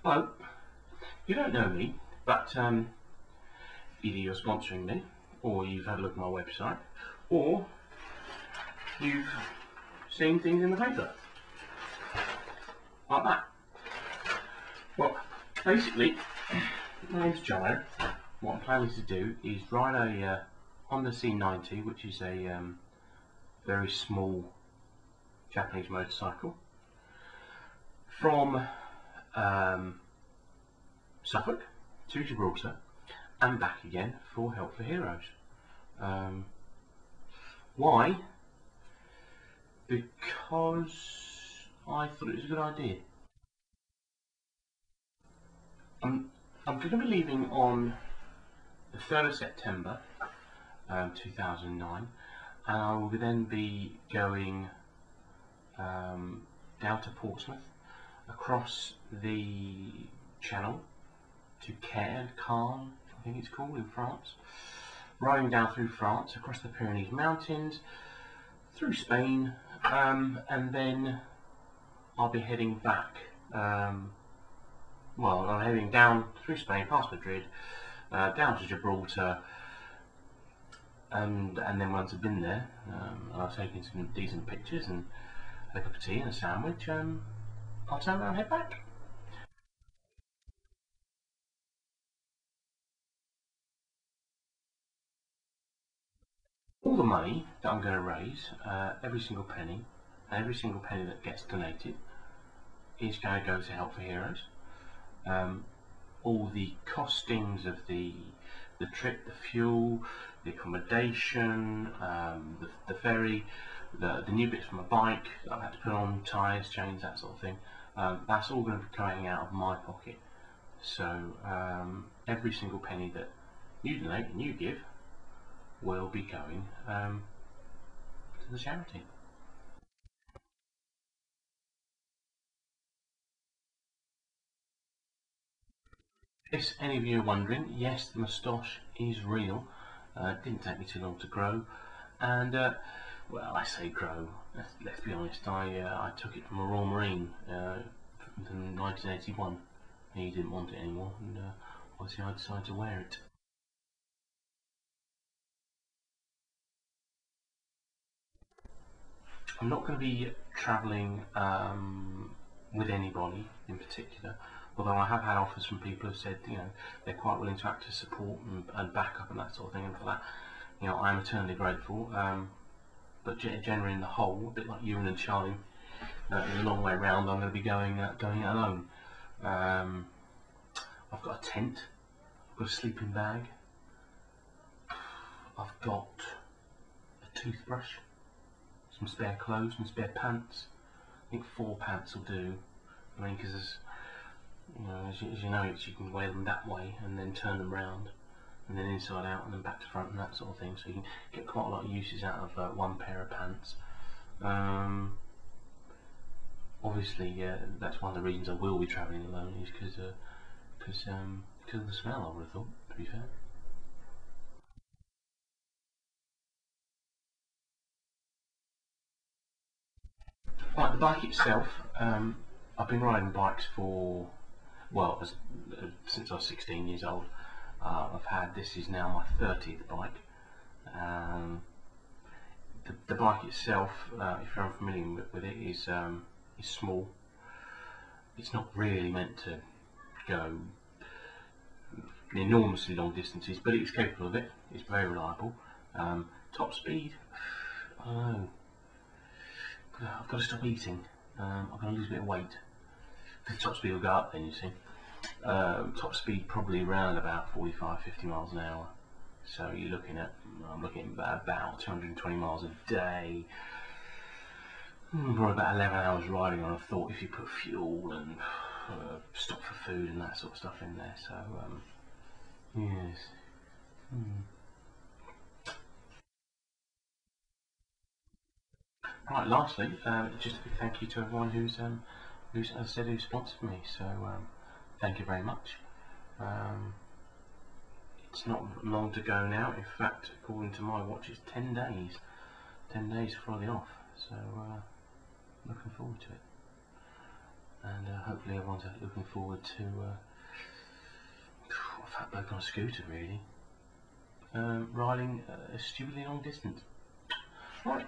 Hello, you don't know me, but either you're sponsoring me, or you've had a look at my website, or you've seen things in the paper, like that. Well, basically, my name's Joe. What I'm planning to do is ride a Honda C90, which is a very small Japanese motorcycle, from Suffolk to Gibraltar and back again for Help for Heroes. Why? Because I thought it was a good idea. I'm going to be leaving on the 3rd of September 2009, and I will then be going down to Portsmouth, across the Channel to Caen, I think it's called, in France, riding down through France, across the Pyrenees Mountains, through Spain, and then I'll be heading back. Well, I'm heading down through Spain, past Madrid, down to Gibraltar, and then once I've been there, I've taken some decent pictures and had a cup of tea and a sandwich, I'll turn around and head back. All the money that I'm going to raise, every single penny, and every single penny that gets donated, is going to go to Help for Heroes. All the costings of the trip, the fuel, the accommodation, the ferry, the new bits for my bike that I've had to put on, tyres, chains, that sort of thing, that's all going to be coming out of my pocket. So every single penny that you donate and you give will be going to the charity. If any of you are wondering, yes, the moustache is real. It didn't take me too long to grow, and well, I say grow. Let's be honest. I took it from a Royal Marine in 1981. He didn't want it anymore, and obviously I decided to wear it. I'm not going to be travelling with anybody in particular, although I have had offers from people who said, you know, they're quite willing to act as support and backup and that sort of thing, and for that, you know, I am eternally grateful. But generally, in the whole, a bit like you and Charlie, in the long way round, I'm going to be going alone. I've got a tent, I've got a sleeping bag, I've got a toothbrush, some spare clothes, some spare pants. I think 4 pants will do. I mean, because you know, as you know, you can wear them that way and then turn them round, and then inside out and then back to front and that sort of thing. So you can get quite a lot of uses out of one pair of pants. Obviously, that's one of the reasons I will be travelling alone, is because of the smell, I would have thought, to be fair. Right, the bike itself, I've been riding bikes for, well, since I was 16 years old. This is now my 30th bike. The bike itself, if you're unfamiliar with it, is small. It's not really meant to go enormously long distances, but it's capable of it. It's very reliable. Top speed, I don't know. I've got to stop eating. I'm going to lose a bit of weight. The top speed will go up then, you see. Top speed probably around about 45-50 miles an hour. So I'm looking at about 220 miles a day. Probably about 11 hours riding on a thought, if you put fuel and stop for food and that sort of stuff in there. So yes. Right, lastly, just a big thank you to everyone who's as I said, who sponsored me. So thank you very much. It's not long to go now. In fact, according to my watch, it's 10 days. 10 days Friday off. So looking forward to it. and hopefully everyone's looking forward to a fat bloke on a scooter, really, riding a stupidly long distance. Right.